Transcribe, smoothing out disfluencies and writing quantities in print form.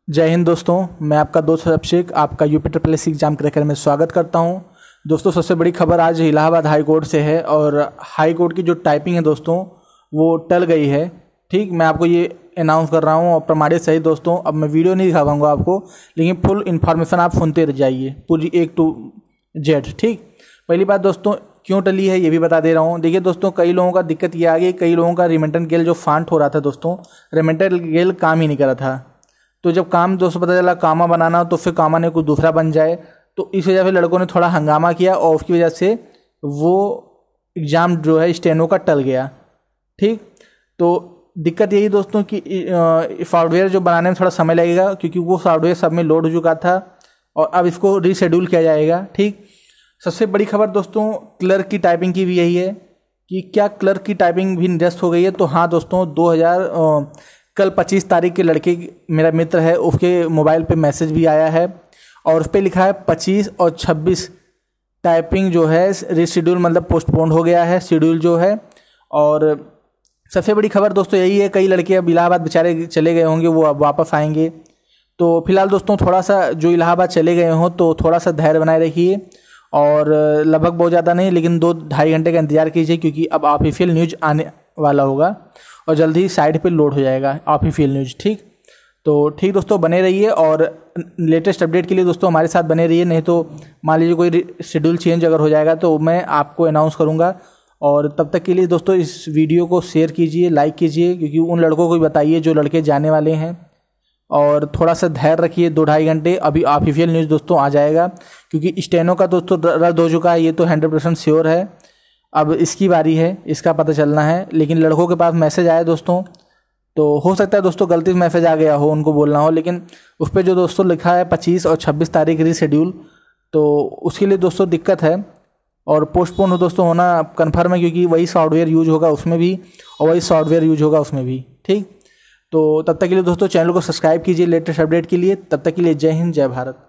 जय हिंद दोस्तों, मैं आपका दोस्त अभिषेक आपका UP triple S exam cracker में स्वागत करता हूं। दोस्तों, सबसे बड़ी खबर आज इलाहाबाद हाई कोर्ट से है और हाई कोर्ट की जो टाइपिंग है दोस्तों वो टल गई है। ठीक, मैं आपको ये अनाउंस कर रहा हूं और प्रमाणित सही दोस्तों। अब मैं वीडियो नहीं दिखा पाऊंगा आपको, लेकिन फुल इन्फॉर्मेशन आप सुनते रह जाइए पूरी A to Z। ठीक, पहली बात दोस्तों, क्यों टली है ये भी बता दे रहा हूँ। देखिए दोस्तों, कई लोगों का दिक्कत ये आ गई, कई लोगों का रिमेंटन गेल जो फांट हो रहा था दोस्तों, रिमेंटन गेल काम ही नहीं कर रहा था। तो जब काम दोस्तों पता चला कामा बनाना तो फिर कामा ने कुछ दूसरा बन जाए, तो इस वजह से लड़कों ने थोड़ा हंगामा किया और उसकी वजह से वो एग्ज़ाम जो है स्टेनो का टल गया। ठीक, तो दिक्कत यही दोस्तों कि सॉफ्टवेयर जो बनाने में थोड़ा समय लगेगा, क्योंकि वो सॉफ्टवेयर सब में लोड हो चुका था और अब इसको रीशेड्यूल किया जाएगा। ठीक, सबसे बड़ी खबर दोस्तों क्लर्क की टाइपिंग की भी यही है कि क्या क्लर्क की टाइपिंग भी निरस्त हो गई है। तो हाँ दोस्तों, कल 25 तारीख के लड़के मेरा मित्र है, उसके मोबाइल पे मैसेज भी आया है और उस पर लिखा है 25 और 26 टाइपिंग जो है रीशेड्यूल, मतलब पोस्टपोन हो गया है शेड्यूल जो है। और सबसे बड़ी खबर दोस्तों यही है, कई लड़के अब इलाहाबाद बेचारे चले गए होंगे, वो अब वापस आएंगे। तो फिलहाल दोस्तों थोड़ा सा जो इलाहाबाद चले गए हों तो थोड़ा सा धैर्य बनाए रखिए और लगभग बहुत ज़्यादा नहीं लेकिन 2-2.5 घंटे का इंतजार कीजिए, क्योंकि अब ऑफिशियल न्यूज़ आने वाला होगा और जल्दी ही साइट पे लोड हो जाएगा ऑफिशियल न्यूज़। ठीक, तो ठीक दोस्तों, बने रहिए और लेटेस्ट अपडेट के लिए दोस्तों हमारे साथ बने रहिए। नहीं तो मान लीजिए कोई शेड्यूल चेंज अगर हो जाएगा तो मैं आपको अनाउंस करूँगा। और तब तक के लिए दोस्तों इस वीडियो को शेयर कीजिए, लाइक कीजिए, क्योंकि उन लड़कों को भी बताइए जो लड़के जाने वाले हैं। और थोड़ा सा धैर्य रखिए, 2-2.5 घंटे अभी ऑफिशियल न्यूज़ दोस्तों आ जाएगा, क्योंकि स्टेनो का दोस्तों रद्द हो चुका है, ये तो 100% श्योर है। अब इसकी बारी है, इसका पता चलना है। लेकिन लड़कों के पास मैसेज आया दोस्तों, तो हो सकता है दोस्तों गलती से मैसेज आ गया हो, उनको बोलना हो, लेकिन उस पर जो दोस्तों लिखा है 25 और 26 तारीख रीशेड्यूल, तो उसके लिए दोस्तों दिक्कत है और पोस्टपोन हो दोस्तों होना कन्फर्म है, क्योंकि वही सॉफ्टवेयर यूज होगा उसमें भी और वही सॉफ्टवेयर यूज होगा उसमें भी। ठीक, तो तब तक के लिए दोस्तों चैनल को सब्सक्राइब कीजिए लेटेस्ट अपडेट के लिए। तब तक के लिए जय हिंद, जय भारत।